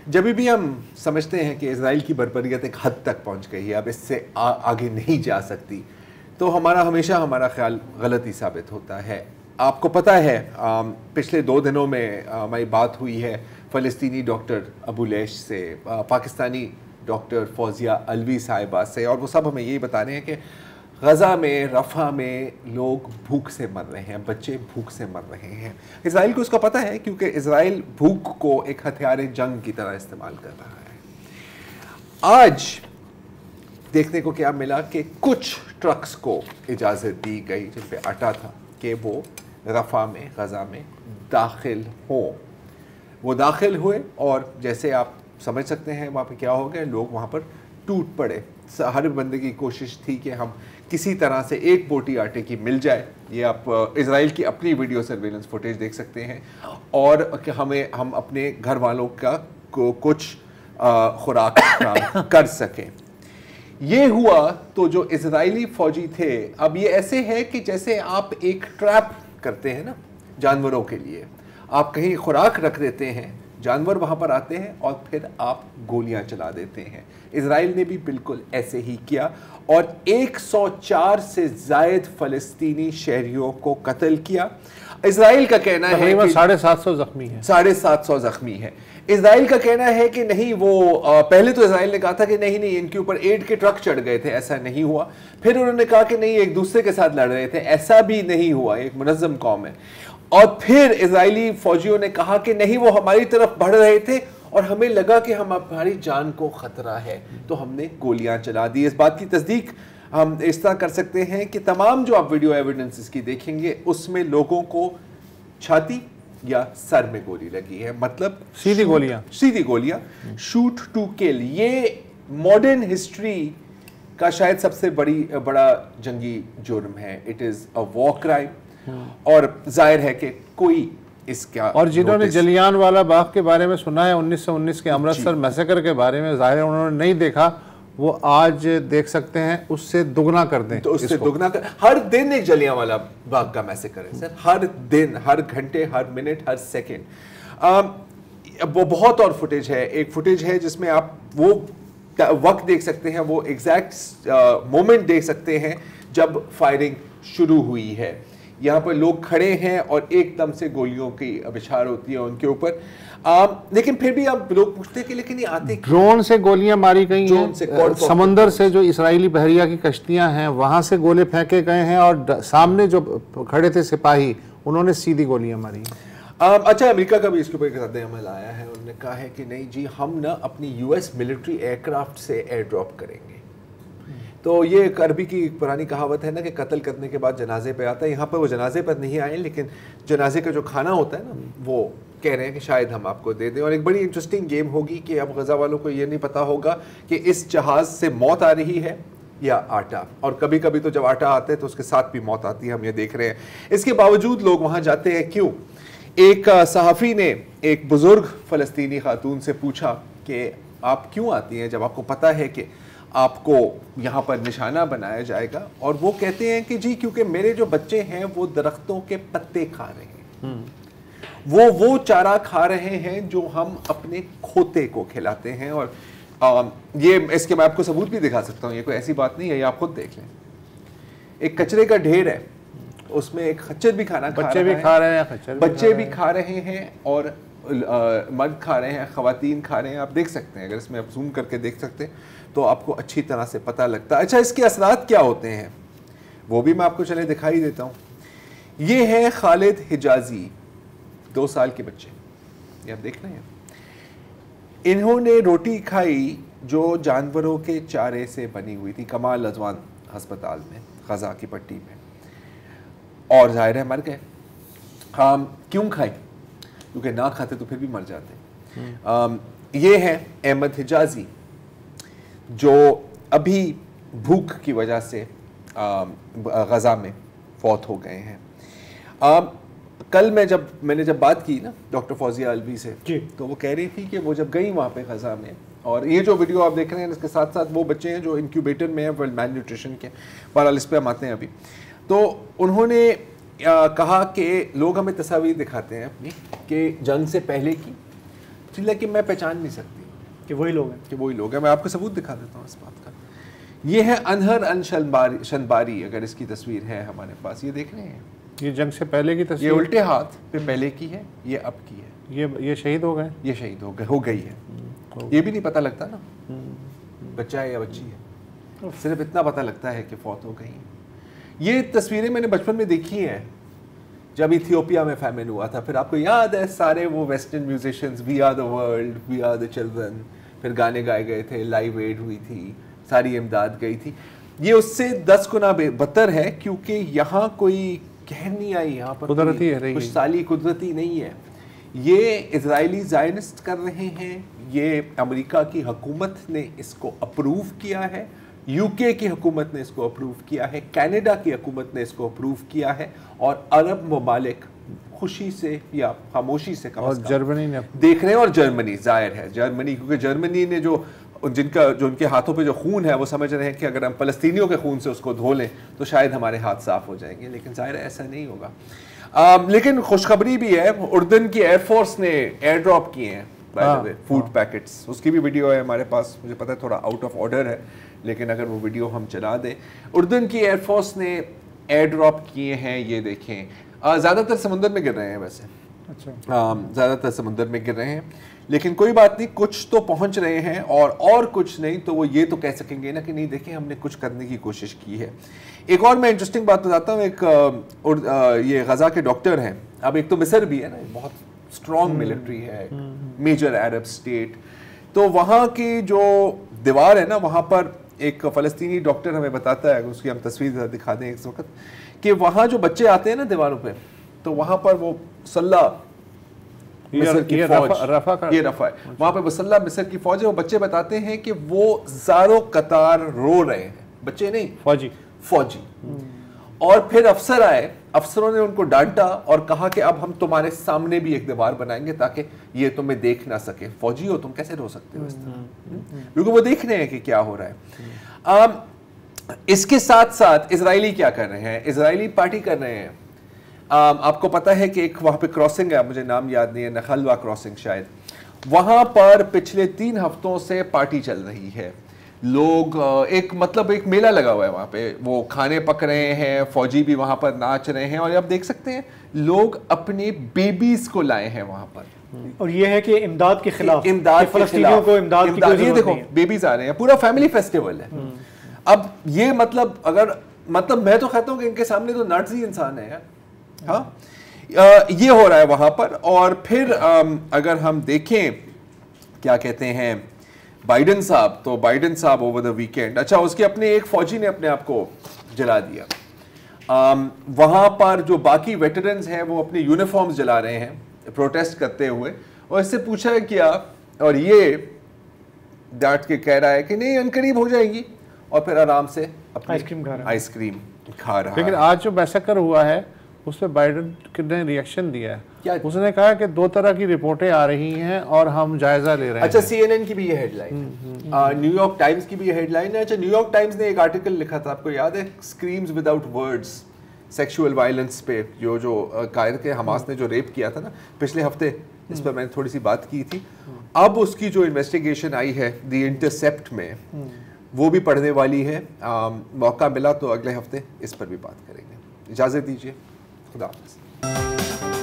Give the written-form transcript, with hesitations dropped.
جب بھی ہم سمجھتے ہیں کہ اسرائیل کی بربریت ایک حد تک پہنچ گئی ہے، اب اس سے آگے نہیں جا سکتی، تو ہمارا خیال غلط ہی ثابت ہوتا ہے. آپ کو پتہ ہے پچھلے 2 دنوں میں ہماری بات ہوئی ہے فلسطینی ڈاکٹر ابو لیش سے، پاکستانی ڈاکٹر فوزیہ الوی صاحبہ سے، اور وہ سب ہمیں یہی بتا رہے ہیں کہ غزہ میں، رفح میں لوگ بھوک سے مر رہے ہیں، بچے بھوک سے مر رہے ہیں. اسرائیل کو اس کا پتہ ہے کیونکہ اسرائیل بھوک کو ایک ہتھیار جنگ کی طرح استعمال کر رہا ہے. آج دیکھنے کو کیا ملا کہ کچھ ٹرکس کو اجازت دی گئی جن پہ آٹا تھا کہ وہ رفح میں، غزہ میں داخل ہوں. وہ داخل ہوئے اور جیسے آپ سمجھ سکتے ہیں وہاں پہ کیا ہو گیا، لوگ وہاں پر ٹوٹ پڑے. ہر بندے کی کوشش تھی کہ ہم کسی طرح سے ایک بوٹی آٹے کی مل جائے. یہ آپ اسرائیل کی اپنی ویڈیو سرویلنس فوٹیج دیکھ سکتے ہیں، اور کہ ہم اپنے گھر والوں کا کچھ خوراک کر سکیں. یہ ہوا تو جو اسرائیلی فوجی تھے، اب یہ ایسے ہے کہ جیسے آپ ایک ٹریپ کرتے ہیں نا جانوروں کے لیے، آپ کہیں خوراک رکھ دیتے ہیں، جانور وہاں پر آتے ہیں اور پھر آپ گولیاں چلا دیتے ہیں. اسرائیل نے بھی بالکل ایسے ہی کیا اور 104 سے زائد فلسطینی شہریوں کو قتل کیا. اسرائیل کا کہنا ہے کہ 750 زخمی ہیں. 750 زخمی ہیں. اسرائیل کا کہنا ہے کہ نہیں، وہ پہلے تو اسرائیل نے کہا تھا کہ نہیں ان کے اوپر ایڈ کے ٹرک چڑھ گئے تھے، ایسا نہیں ہوا. پھر انہوں نے کہا کہ نہیں ایک دوسرے کے ساتھ لڑ رہے تھے، ایسا بھی نہیں ہوا، ایک منظم قوم ہے. اور پھر اسرائیلی فوجیوں نے کہا کہ نہیں وہ ہماری طرف بڑھ رہے تھے اور ہمیں لگا کہ ہماری جان کو خطرہ ہے تو ہم نے گولیاں چلا دی. اس بات کی تصدیق ہم اس طرح کر سکتے ہیں کہ تمام جو آپ ویڈیو ایویڈنسز کی دیکھیں گے اس میں لوگوں کو چھاتی یا سر میں گولی لگی ہے، مطلب سیدھی گولیاں، شوٹ ٹو کل. یہ ماڈرن ہسٹری کا شاید سب سے بڑا جنگی جرم ہے. It is a war crime, اور ظاہر ہے کہ کوئی اس کا، اور جنہوں نے جلیان والا باغ کے بارے میں سنا ہے، 1919 کے امرتسر میسیکر کے بارے میں، ظاہر ہے انہوں نے نہیں دیکھا، وہ آج دیکھ سکتے ہیں، اس سے دگنا کر دیں. تو اس سے دگنا ہر دن ایک جلیاں والا باغ کا میسیکر ہے سر، ہر دن، ہر گھنٹے، ہر منٹ، ہر سیکنڈ. وہ بہت اور فوٹیج ہے. ایک فوٹیج ہے جس میں آپ وہ وقت دیکھ سکتے ہیں، وہ ایگزیکٹ مومنٹ دیکھ سکتے ہیں جب فائرنگ شروع ہوئی ہے. یہاں پر لوگ کھڑے ہیں اور ایک دم سے گولیوں کی بچھار ہوتی ہے ان کے اوپر. لیکن پھر بھی آپ لوگ پوچھتے ہیں کہ لیکن یہ آتے ڈرون سے گولیاں ماری گئی ہیں، سمندر سے جو اسرائیلی بحریہ کی کشتیاں ہیں وہاں سے گولے پھینکے گئے ہیں، اور سامنے جو کھڑے تھے سپاہی انہوں نے سیدھی گولیاں ماری ہیں. اچھا، امریکہ کا بھی اس کے اوپر ایک رد عمل آیا ہے. انہوں نے کہا ہے کہ نہیں جی ہم نا اپنی US ملٹری ایئر کرافٹ سے ایئر ڈراپ کریں گے. تو یہ ایک عربی کی پرانی کہاوت ہے نا کہ قتل کرنے کے بعد جنازے پہ آتا ہے. یہاں پہ وہ جنازے پر نہیں آئے، لیکن جنازے کا جو کھانا ہوتا ہے نا وہ کہہ رہے ہیں کہ شاید ہم آپ کو دے دیں. اور ایک بڑی انٹرسٹنگ گیم ہوگی کہ اب غزہ والوں کو یہ نہیں پتا ہوگا کہ اس جہاز سے موت آ رہی ہے یا آٹا. اور کبھی کبھی تو جب آٹا آتا ہے تو اس کے ساتھ بھی موت آتی ہے، ہم یہ دیکھ رہے ہیں. اس کے باوجود لوگ وہاں جاتے ہیں کیوں؟ ایک صحافی نے ایک بزرگ فلسطینی خاتون سے پوچھا کہ آپ کیوں آتی ہیں جب آپ کو پتہ ہے کہ آپ کو یہاں پر نشانہ بنایا جائے گا؟ اور وہ کہتے ہیں کہ جی کیونکہ میرے جو بچے ہیں وہ درختوں کے پتے کھا رہے ہیں، وہ چارہ کھا رہے ہیں جو ہم اپنے کھوتے کو کھلاتے ہیں. اور یہ اس کے میں آپ کو ثبوت بھی دکھا سکتا ہوں، یہ کوئی ایسی بات نہیں ہے، یہ آپ خود دیکھ لیں. ایک کچرے کا ڈھیر ہے، اس میں ایک خچر بھی کھانا بچے بھی کھا رہے ہیں، بچے بھی کھا رہے ہیں، اور مرد کھا رہے ہیں، خواتین کھا رہے ہیں. آپ دیکھ سکتے ہیں، اگر اس میں آپ زوم کر کے دیکھ سکتے ہیں تو آپ کو اچھی طرح سے پتہ لگتا ہے. اچھا، اس کے اثرات کیا ہوتے ہیں وہ بھی میں آپ کو چلے دکھائی دیتا ہوں. یہ ہے خالد حجازی، 2 سال کے بچے، یہ آپ دیکھ رہے ہیں. انہوں نے روٹی کھائی جو جانوروں کے چارے سے بنی ہوئی تھی، کمال اذوان ہسپتال میں غزہ کی پٹی میں، اور ظاہر ہے مر گئے. کیوں کھائی؟ کیونکہ نہ کھاتے تو پھر بھی مر جاتے. یہ ہے احمد حجازی جو ابھی بھوک کی وجہ سے غزہ میں فوت ہو گئے ہیں. کل میں نے جب بات کی نا ڈاکٹر فوزیہ الوی سے، تو وہ کہہ رہی تھی کہ وہ جب گئی وہاں پہ غزہ میں، اور یہ جو ویڈیو آپ دیکھ رہے ہیں اس کے ساتھ ساتھ وہ بچے ہیں جو انکیوبیٹر میں ہیں میل نیوٹریشن کے، بہرحال اس پہ ہم آتے ہیں ابھی. تو انہوں نے کہا کہ لوگ ہمیں تصاویر دکھاتے ہیں اپنی کہ جنگ سے پہلے کی، لیکن میں پہچان نہیں سکتی. کہ وہی لوگ ہیں. کہ وہی لوگ ہیں. میں آپ کو ثبوت دکھا دیتا ہوں اس بات کا. یہ ہے انہر ان شنباری, اگر اس کی تصویر ہے ہمارے پاس, یہ دیکھ رہے ہیں, یہ جنگ سے پہلے کی تصویر, یہ الٹے ہاتھ پہ پہلے کی ہے, یہ اب کی ہے. یہ شہید ہو گئے, یہ شہید ہو گئی ہے. یہ بھی نہیں پتہ لگتا نا بچہ ہے یا بچی ہے, صرف اتنا پتہ لگتا ہے کہ فوت ہو گئی. یہ تصویریں میں نے بچپن میں دیکھی ہیں جب ایتھیوپیا میں فیمن ہوا تھا. پھر آپ کو یاد ہے سارے وہ western musicians, we are the world, we are the children, پھر گانے گائے گئے تھے, لائیو ایڈ ہوئی تھی, ساری امداد گئی تھی. یہ اس سے 10 گنا بدتر ہے کیونکہ یہاں کوئی کہر نہیں آئی, یہاں پر قدرتی ہے, کچھ سالی قدرتی نہیں ہے. یہ اسرائیلی زائنسٹ کر رہے ہیں, یہ امریکہ کی حکومت نے اس کو اپروو کیا ہے, یو کے کی حکومت نے اس کو اپروو کیا ہے, کینیڈا کی حکومت نے اس کو اپروو کیا ہے, اور عرب ممالک خوشی سے یا خاموشی سے جرمنی نے دیکھ رہے ہیں. اور جرمنی ظاہر ہے, جرمنی, کیونکہ جرمنی نے جو ان کے ہاتھوں پہ جو خون ہے وہ سمجھ رہے ہیں کہ اگر ہم فلسطینیوں کے خون سے اس کو دھو لیں تو شاید ہمارے ہاتھ صاف ہو جائیں گے, لیکن ظاہر ہے ایسا نہیں ہوگا. لیکن خوشخبری بھی ہے, اردن کی ایئر فورس نے ایئر ڈراپ کیے ہیں فوڈ پیکٹس, اس کی بھی ویڈیو ہے ہمارے پاس. مجھے پتا ہے تھوڑا آؤٹ آف آرڈر ہے, لیکن اگر وہ ویڈیو ہم چلا دیں. اردن کی ایئر فورس نے ایئر ڈراپ کیے ہیں, یہ دیکھیں. زیادہ تر سمندر میں گر رہے ہیں ویسے, زیادہ تر سمندر میں گر رہے ہیں, لیکن کوئی بات نہیں, کچھ تو پہنچ رہے ہیں, اور کچھ نہیں تو وہ یہ تو کہہ سکیں گے نا کہ نہیں دیکھیں ہم نے کچھ کرنے کی کوشش کی ہے. ایک اور میں انٹرسٹنگ بات بتاتا ہوں. ایک یہ غزہ کے ڈاکٹر ہیں. اب ایک تو مصر بھی ہے نا, بہت اسٹرانگ ملٹری ہے, میجر عرب اسٹیٹ, تو وہاں کی جو دیوار ہے نا, وہاں پر ایک فلسطینی ڈاکٹر ہمیں بتاتا ہے, اس کی ہم تصویر دکھا دیں اس وقت, کہ وہاں جو بچے آتے ہیں نا دیواروں پہ, تو وہاں پر وہ مسلح مصر کی فوج, یہ رفح ہے, وہاں پہ مسلح مصر کی فوج ہے. وہ بچے بتاتے ہیں کہ وہ زاروں قطار رو رہے ہیں, بچے نہیں فوجی. اور پھر افسر آئے, افسروں نے ان کو ڈانٹا اور کہا کہ اب ہم تمہارے سامنے بھی ایک دیوار بنائیں گے تاکہ یہ تمہیں دیکھ نہ سکے. فوجی ہو تم, کیسے رو سکتے ہو اس طرح, کیونکہ وہ دیکھ رہے ہیں کہ کیا ہو رہا ہے. اس کے ساتھ ساتھ اسرائیلی کیا کر رہے ہیں, اسرائیلی پارٹی کر رہے ہیں. آپ کو پتا ہے کہ ایک وہاں پہ کراسنگ ہے, مجھے نام یاد نہیں ہے, نخلوا کراسنگ شاید, وہاں پر پچھلے 3 ہفتوں سے پارٹی چل رہی ہے. لوگ ایک میلہ لگا ہوا ہے وہاں پہ, وہ کھانے پک رہے ہیں, فوجی بھی وہاں پر ناچ رہے ہیں, اور آپ دیکھ سکتے ہیں لوگ اپنے بیبیز کو لائے ہیں وہاں پر. اور یہ ہے کہ امداد کے خلاف, فلسطینیوں کو امداد کی کوئی ضرورت نہیں ہے. بیبیز آ رہے ہیں, پورا فیملی فیسٹیول ہے. اب یہ میں تو کہتا ہوں کہ ان کے سامنے تو ناٹزی انسان ہے. ہاں, یہ ہو رہا ہے وہاں پر. اور پھر اگر ہم دیکھیں کیا کہتے ہیں بائیڈن صاحب, تو بائیڈن صاحب اوور دا ویکینڈ, اچھا اس کے اپنے ایک فوجی نے اپنے آپ کو جلا دیا. وہاں پر جو باقی ویٹرنز ہیں وہ اپنے یونیفارمز جلا رہے ہیں پروٹیسٹ کرتے ہوئے, اور اس سے پوچھا کیا, اور یہ ڈانٹ کے کہہ رہا ہے کہ نہیں ان قریب ہو جائیں گی, اور پھر آرام سے آئس کریم کھا رہا ہے. لیکن آج جو میسیکر ہوا ہے اس پہ بائیڈن نے ریئیکشن دیا ہے. اس نے کہا کہ 2 طرح کی رپورٹیں آ رہی ہیں اور ہم جائزہ لے رہے ہیں. اچھا, سی این این کی بھی یہ ہیڈ لائن ہے, نیو یارک ٹائمز کی بھی یہ ہیڈ لائن ہے. اچھا, نیو یارک ٹائمز نے ایک آرٹیکل لکھا تھا, آپ کو یاد ہے, screams without words, sexual violence پہ, جو قائد کے حماس نے جو ریپ کیا تھا نا پچھلے ہفتے, اس پر میں نے تھوڑی سی بات کی تھی. اب اس کی جو انویسٹیگیشن آئی ہے دی انٹرسیپٹ میں, وہ بھی پڑھنے والی ہے. موقع ملا تو اگلے ہفتے اس پر بھی بات کریں گے. اجازت دیجیے, خدا حافظ.